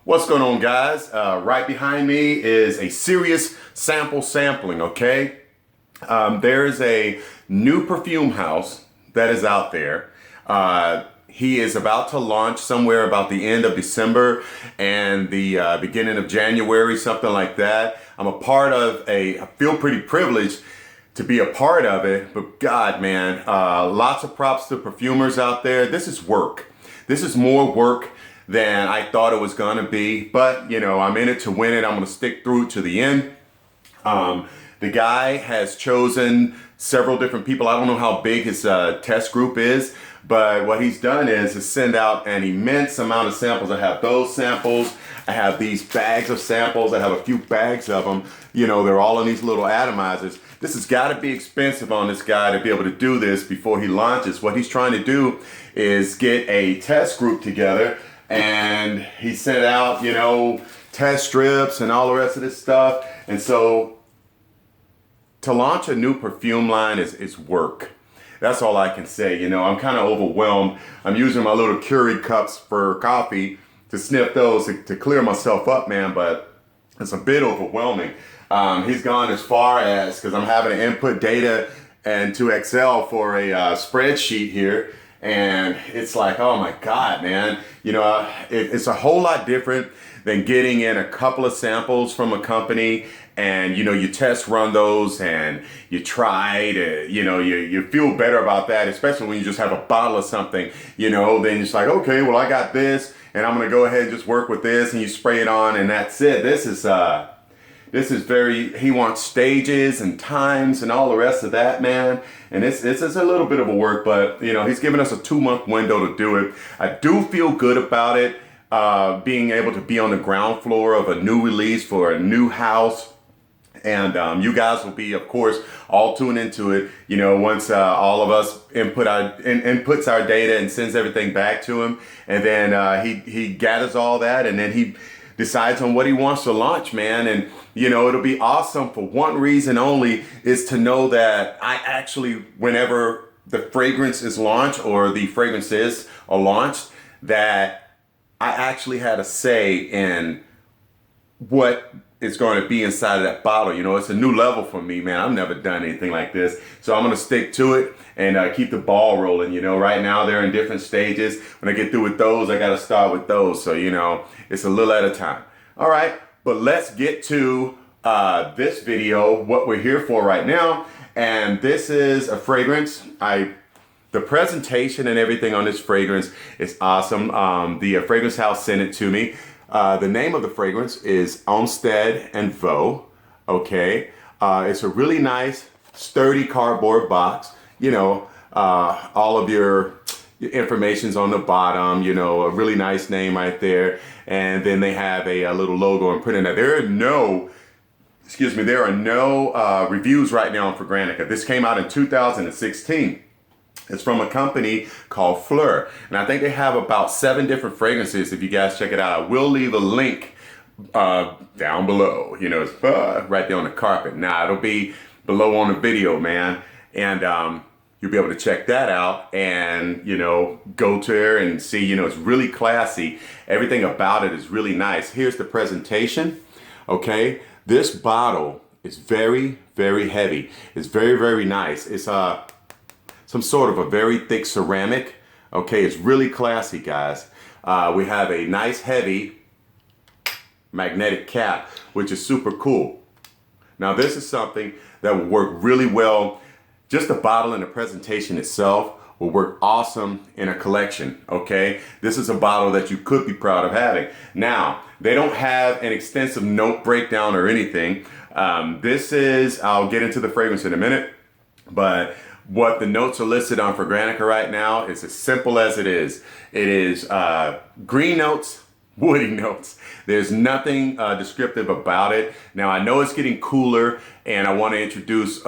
What's going on, guys? Right behind me is a serious sampling, okay? There's a new perfume house that is out there. He is about to launch somewhere about the end of December and the beginning of January, something like that. I feel pretty privileged to be a part of it, but God, man, lots of props to perfumers out there. This is work. This is more work than I thought it was gonna be, but you know, I'm in it to win it. I'm gonna stick through it to the end. The guy has chosen several different people. I don't know how big his test group is, but what he's done is send out an immense amount of samples. I have those samples. I have these bags of samples. I have a few bags of them. You know, they're all in these little atomizers. This has got to be expensive on this guy to be able to do this before he launches. What he's trying to do is get a test group together, and he sent out, you know, test strips and all the rest of this stuff. And so to launch a new perfume line is work. That's all I can say. You know, I'm kind of overwhelmed. I'm using my little Keurig cups for coffee to sniff those to clear myself up, man, but it's a bit overwhelming. He's gone as far as, because I'm having to input data into Excel for a spreadsheet here, and it's like, oh my God, man. You know, it's a whole lot different than getting in a couple of samples from a company and, you know, you test run those and you try to, you know, you feel better about that, especially when you just have a bottle of something, you know, then it's like, okay, well, I got this and I'm going to go ahead and just work with this, and you spray it on and that's it. This is very, he wants stages and times and all the rest of that, man. And it's a little bit of a work, but you know, he's given us a 2-month window to do it. I do feel good about it, being able to be on the ground floor of a new release for a new house. And you guys will be, of course, all tuned into it, you know, once all of us inputs our data and sends everything back to him. And then he gathers all that, and then he decides on what he wants to launch, man. And, you know, it'll be awesome for one reason only, is to know that I actually, whenever the fragrance is launched or the fragrances are launched, that I actually had a say in what is going to be inside of that bottle. You know, it's a new level for me, man. I've never done anything like this. So I'm going to stick to it and keep the ball rolling. You know, right now they're in different stages. When I get through with those, I got to start with those. So, you know, it's a little at a time. All right, but let's get to this video, what we're here for right now. And this is a fragrance. The presentation and everything on this fragrance is awesome. The fragrance house sent it to me. The name of the fragrance is Olmsted Vaux. Okay, it's a really nice, sturdy cardboard box. You know, all of your information's on the bottom. You know, a really nice name right there, and then they have a little logo and printed. There are no, reviews right now on Fragrantica. This came out in 2016. It's from a company called Phlur, and I think they have about 7 different fragrances. If you guys check it out, I will leave a link down below. You know, it's right there on the carpet. Now it'll be below on the video, man, and you'll be able to check that out and, you know, go to there and see. You know, it's really classy. Everything about it is really nice. Here's the presentation. Okay, this bottle is very, very heavy. It's very, very nice. It's some sort of a very thick ceramic. Okay, it's really classy, guys. We have a nice heavy magnetic cap, which is super cool. Now this is something that will work really well. Just the bottle and the presentation itself will work awesome in a collection, okay? This is a bottle that you could be proud of having. Now, they don't have an extensive note breakdown or anything. I'll get into the fragrance in a minute, but what the notes are listed on Fragrantica right now is as simple as it is. It is green notes, woody notes. There's nothing descriptive about it. Now I know it's getting cooler, and I want to introduce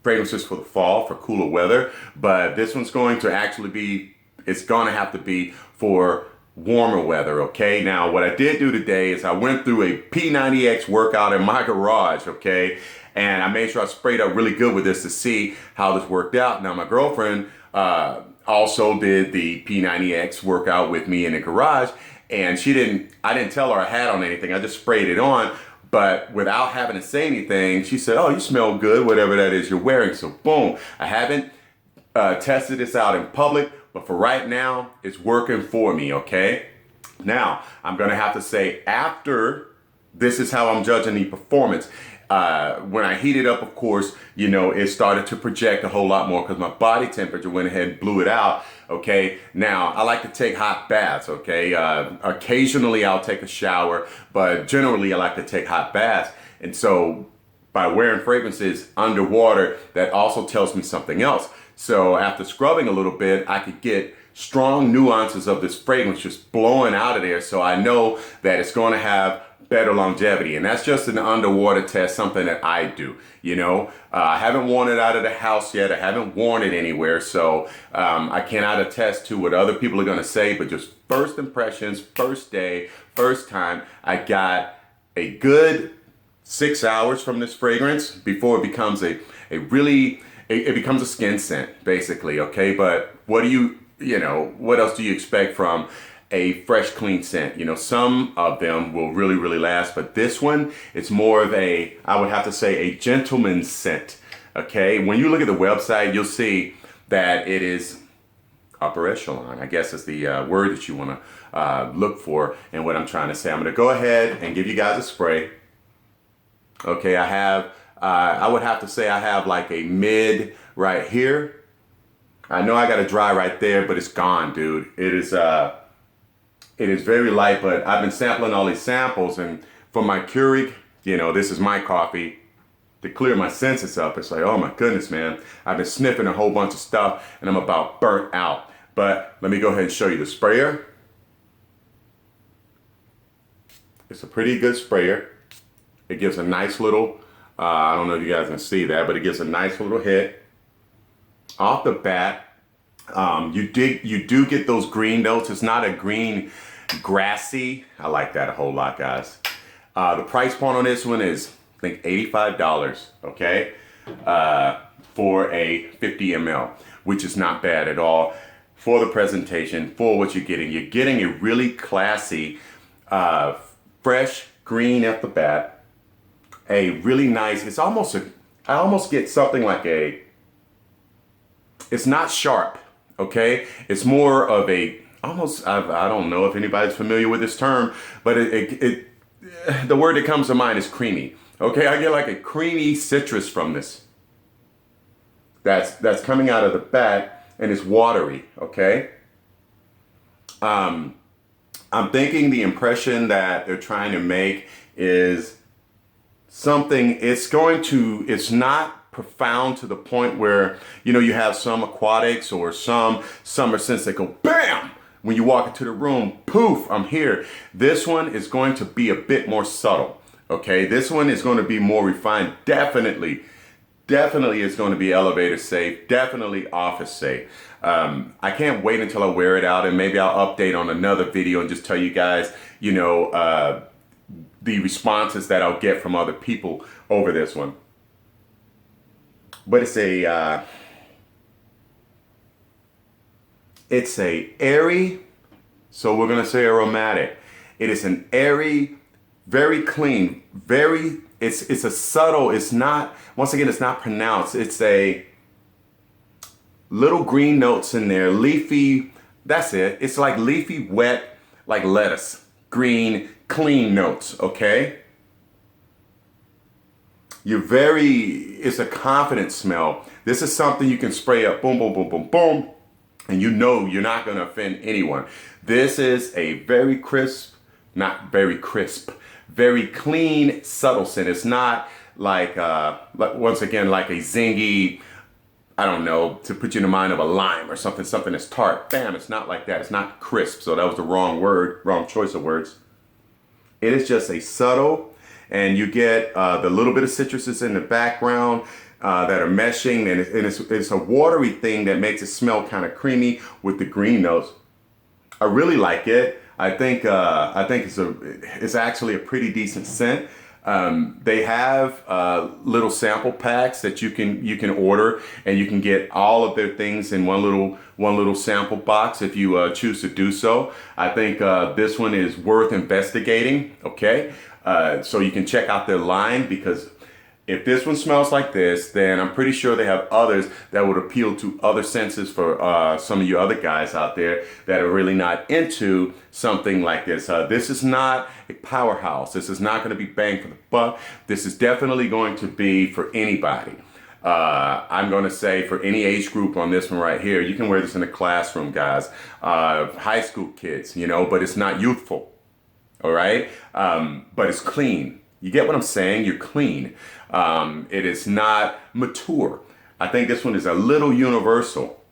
fragrances for the fall, for cooler weather, but this one's going to actually be, it's going to have to be for warmer weather, okay? Now what I did do today is I went through a P90X workout in my garage, okay? And I made sure I sprayed up really good with this to see how this worked out. Now my girlfriend also did the P90X workout with me in the garage, and I didn't tell her I had on anything. I just sprayed it on, but without having to say anything, she said, "Oh, you smell good, whatever that is you're wearing." So boom, I haven't tested this out in public, but for right now, it's working for me, okay? Now, I'm gonna have to say, after this is how I'm judging the performance. When I heat it up, of course, you know, it started to project a whole lot more because my body temperature went ahead and blew it out, okay? Now, I like to take hot baths, okay? Occasionally, I'll take a shower, but generally, I like to take hot baths. And so, by wearing fragrances underwater, that also tells me something else. So, after scrubbing a little bit, I could get strong nuances of this fragrance just blowing out of there, so I know that it's going to have better longevity. And that's just an underwater test, something that I do, you know. I haven't worn it out of the house yet. I haven't worn it anywhere, so I cannot attest to what other people are going to say, but just first impressions, first day, first time, I got a good 6 hours from this fragrance before it becomes it becomes a skin scent, basically, okay? But what else do you expect from a fresh, clean scent? You know, some of them will really, really last, but this one, it's more of I would have to say, a gentleman's scent, okay? When you look at the website, you'll see that it is upper echelon, I guess is the word that you want to look for. And what I'm trying to say, I'm going to go ahead and give you guys a spray. Okay, I would have to say I have like a mid right here. I know I got a dry right there, but it's gone, dude. It is very light, but I've been sampling all these samples, and for my Keurig, you know, this is my coffee, to clear my senses up. It's like, oh my goodness, man. I've been sniffing a whole bunch of stuff, and I'm about burnt out. But let me go ahead and show you the sprayer. It's a pretty good sprayer. It gives a nice little, I don't know if you guys can see that, but it gives a nice little hit. Off the bat, you do get those green notes. It's not a green grassy. I like that a whole lot, guys. The price point on this one is, I think, $85, okay? For a 50 ml, which is not bad at all for the presentation, for what you're getting. You're getting a really classy, fresh green at the bat. A really nice, I almost get something like it's not sharp, okay? It's more of I don't know if anybody's familiar with this term, but the word that comes to mind is creamy, okay? I get like a creamy citrus from this. That's coming out of the bat, and it's watery, okay? I'm thinking the impression that they're trying to make is something, it's not profound to the point where, you know, you have some aquatics or some summer scents that go bam when you walk into the room, poof, I'm here. This one is going to be a bit more subtle, okay? This one is going to be more refined. Definitely it's going to be elevator safe, definitely office safe. I can't wait until I wear it out, and maybe I'll update on another video and just tell you guys, you know, the responses that I'll get from other people over this one. But it's a airy, so we're gonna say aromatic. It is an airy, very clean, it's a subtle, it's not, once again, it's not pronounced. It's a little green notes in there, leafy, that's it. It's like leafy, wet, like lettuce, green, clean notes, okay? It's a confident smell. This is something you can spray up, boom, boom, boom, boom, boom, and you know you're not gonna offend anyone. This is a very crisp, not very crisp, very clean, subtle scent. It's not like, once again, like a zingy, I don't know, to put you in the mind of a lime or something that's tart. Bam, it's not like that. It's not crisp, so that was the wrong choice of words. It is just a subtle, and you get the little bit of citruses in the background that are meshing, and it's a watery thing that makes it smell kind of creamy with the green notes. I really like it. I think it's actually a pretty decent scent. They have little sample packs that you can order, and you can get all of their things in one little sample box if you choose to do so. I think this one is worth investigating. Okay, so you can check out their line, because if this one smells like this, then I'm pretty sure they have others that would appeal to other senses for some of you other guys out there that are really not into something like this. This is not a powerhouse. This is not going to be bang for the buck. This is definitely going to be for anybody. I'm going to say for any age group on this one right here. You can wear this in the classroom, guys. High school kids, you know, but it's not youthful. All right? But it's clean. You get what I'm saying? You're clean. It is not mature. I think this one is a little universal.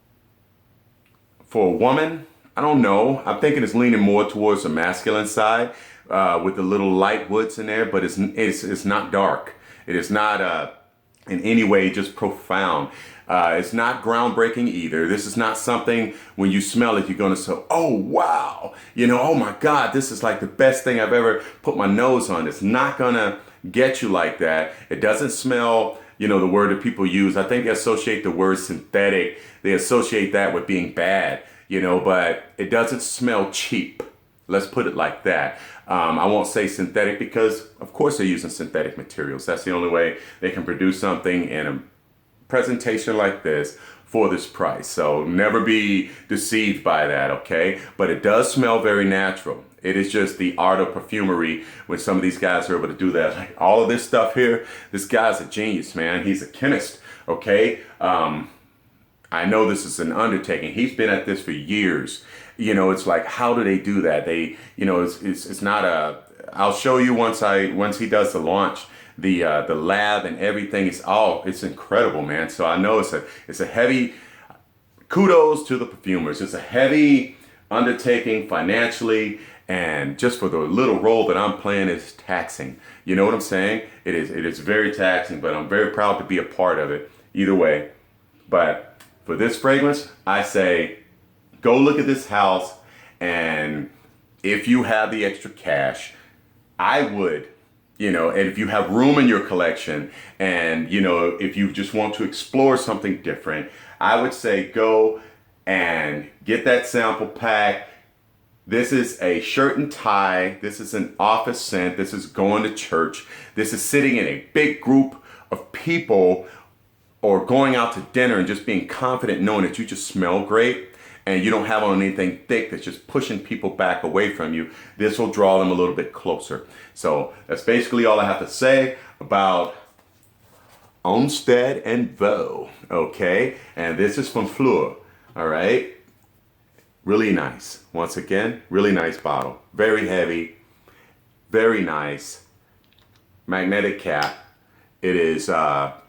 For a woman, I don't know. I'm thinking it's leaning more towards the masculine side with the little light woods in there, but it's not dark. It is not in any way just profound. It's not groundbreaking either. This is not something when you smell it, you're going to say, oh, wow. You know, oh my God, this is like the best thing I've ever put my nose on. It's not going to get you like that. It doesn't smell, you know, the word that people use. I think they associate the word synthetic. They associate that with being bad, you know, but it doesn't smell cheap. Let's put it like that. I won't say synthetic because, of course, they're using synthetic materials. That's the only way they can produce something in a presentation like this for this price. So never be deceived by that, okay? But it does smell very natural. It is just the art of perfumery when some of these guys are able to do that. Like all of this stuff here, this guy's a genius, man. He's a chemist, okay? I know this is an undertaking. He's been at this for years. You know, it's like, how do they do that? They, you know, it's not a, I'll show you once he does the launch, the lab and everything. It's incredible, man. So I know it's a heavy, kudos to the perfumers. It's a heavy undertaking financially, and just for the little role that I'm playing, it's taxing. You know what I'm saying? It is very taxing, but I'm very proud to be a part of it either way. But for this fragrance, I say, go look at this house, and if you have the extra cash, I would, you know, and if you have room in your collection, and, you know, if you just want to explore something different, I would say go and get that sample pack. This is a shirt and tie. This is an office scent. This is going to church. This is sitting in a big group of people, or going out to dinner and just being confident knowing that you just smell great and you don't have on anything thick that's just pushing people back away from you. This will draw them a little bit closer. So that's basically all I have to say about Olmsted Vaux, okay? And this is from Phlur, all right? Really nice. Once again, really nice bottle. Very heavy, very nice. Magnetic cap. It is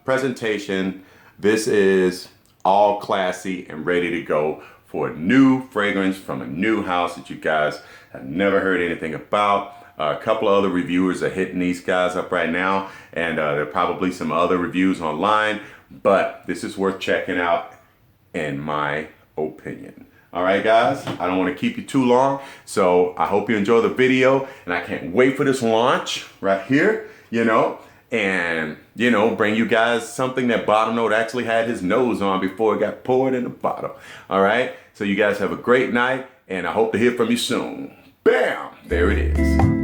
presentation. This is all classy and ready to go for a new fragrance from a new house that you guys have never heard anything about. A couple of other reviewers are hitting these guys up right now, and there are probably some other reviews online, but this is worth checking out in my opinion. All right, guys, I don't want to keep you too long, so I hope you enjoy the video, and I can't wait for this launch right here, you know, and, you know, bring you guys something that Bottom Note actually had his nose on before it got poured in the bottle. All right, so you guys have a great night, and I hope to hear from you soon. Bam! There it is.